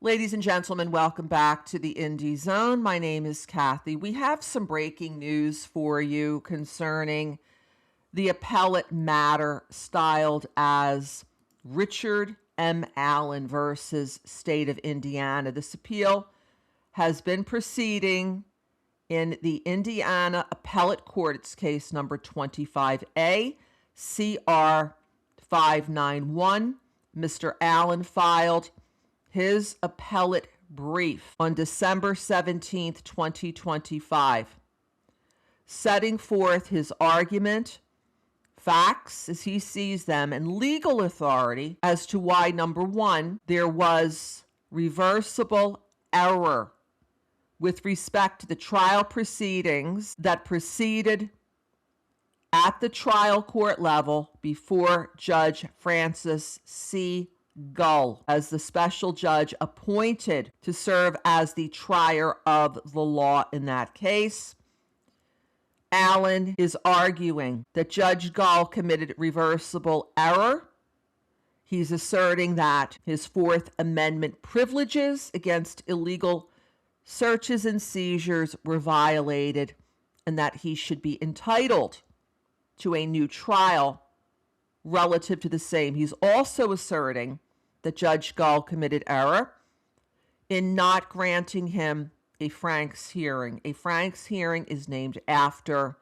Ladies and gentlemen, welcome back to the Indie Zone. My name is Kathy. We have some breaking news for you concerning the appellate matter styled as Richard M. Allen versus State of Indiana. This appeal has been proceeding in the Indiana Appellate Court. It's case number 25A, CR 591. Mr. Allen filed his appellate brief on December 17th, 2025, setting forth his argument, facts as he sees them, and legal authority as to why, number one, there was reversible error with respect to the trial proceedings that proceeded at the trial court level before Judge Francis C. Gull as the special judge appointed to serve as the trier of the law in that case. Allen is arguing that Judge Gull committed reversible error. He's asserting that his Fourth Amendment privileges against illegal searches and seizures were violated and that he should be entitled to a new trial relative to the same. He's also asserting that Judge Gull committed error in not granting him a Franks hearing. A Franks hearing is named after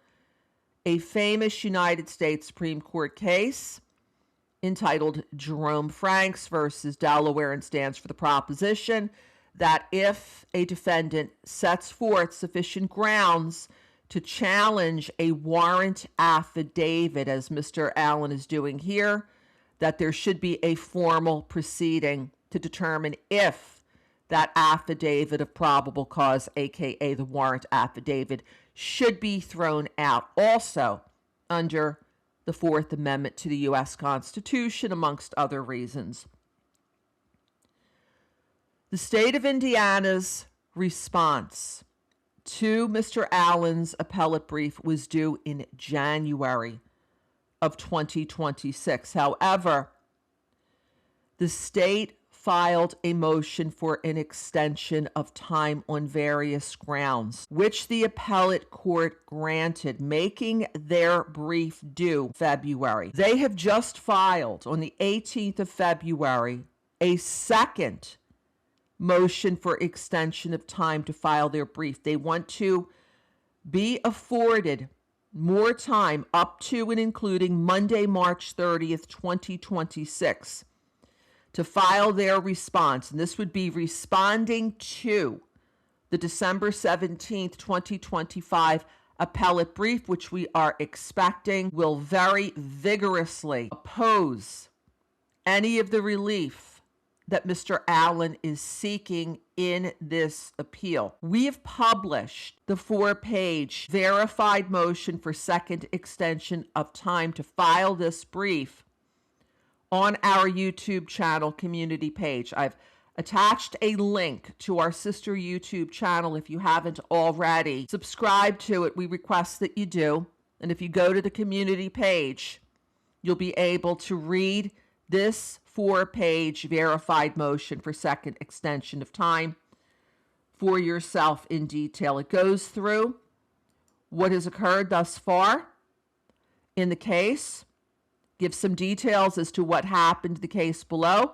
a famous United States Supreme Court case entitled Jerome Franks versus Delaware, and stands for the proposition that if a defendant sets forth sufficient grounds to challenge a warrant affidavit, as Mr. Allen is doing here, that there should be a formal proceeding to determine if that affidavit of probable cause, aka the warrant affidavit, should be thrown out. Also, under the Fourth Amendment to the U.S. Constitution, amongst other reasons. The state of Indiana's response to Mr. Allen's appellate brief was due in January of 2026. However, the state filed a motion for an extension of time on various grounds, which the appellate court granted, making their brief due February. They have just filed on the 18th of February a second motion for extension of time to file their brief. They want to be afforded more time up to and including Monday, March 30th, 2026 to file their response. And this would be responding to the December 17th, 2025 appellate brief, which we are expecting will very vigorously oppose any of the relief that Mr. Allen is seeking in this appeal. We have published the 4-page verified motion for second extension of time to file this brief on our YouTube channel community page. I've attached a link to our sister YouTube channel if you haven't already. Subscribe to it. We request that you do. And if you go to the community page, you'll be able to read this 4-page verified motion for second extension of time for yourself in detail. It goes through what has occurred thus far in the case, gives some details as to what happened in the case below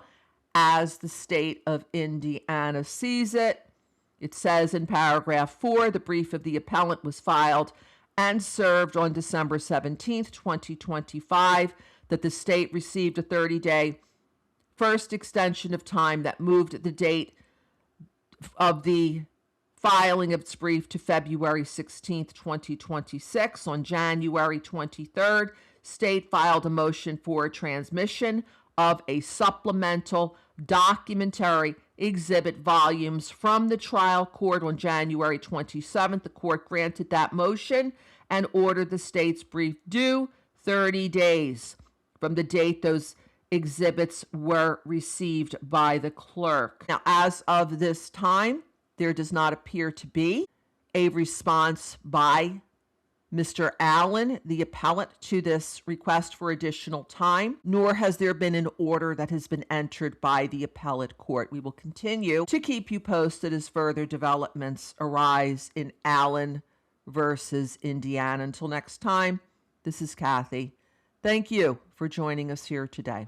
as the state of Indiana sees it. It says in paragraph 4, the brief of the appellant was filed and served on December 17th, 2025, that the state received a 30-day first extension of time that moved the date of the filing of its brief to February 16th, 2026. On January 23rd, state filed a motion for transmission of a supplemental documentary exhibit volumes from the trial court on January 27th. The court granted that motion and ordered the state's brief due 30 days from the date those exhibits were received by the clerk. Now, as of this time, there does not appear to be a response by Mr. Allen the appellant to this request for additional time, nor has there been an order that has been entered by the appellate court. We will continue to keep you posted as further developments arise in Allen versus Indiana. Until next time, this is Kathy. Thank you for joining us here today.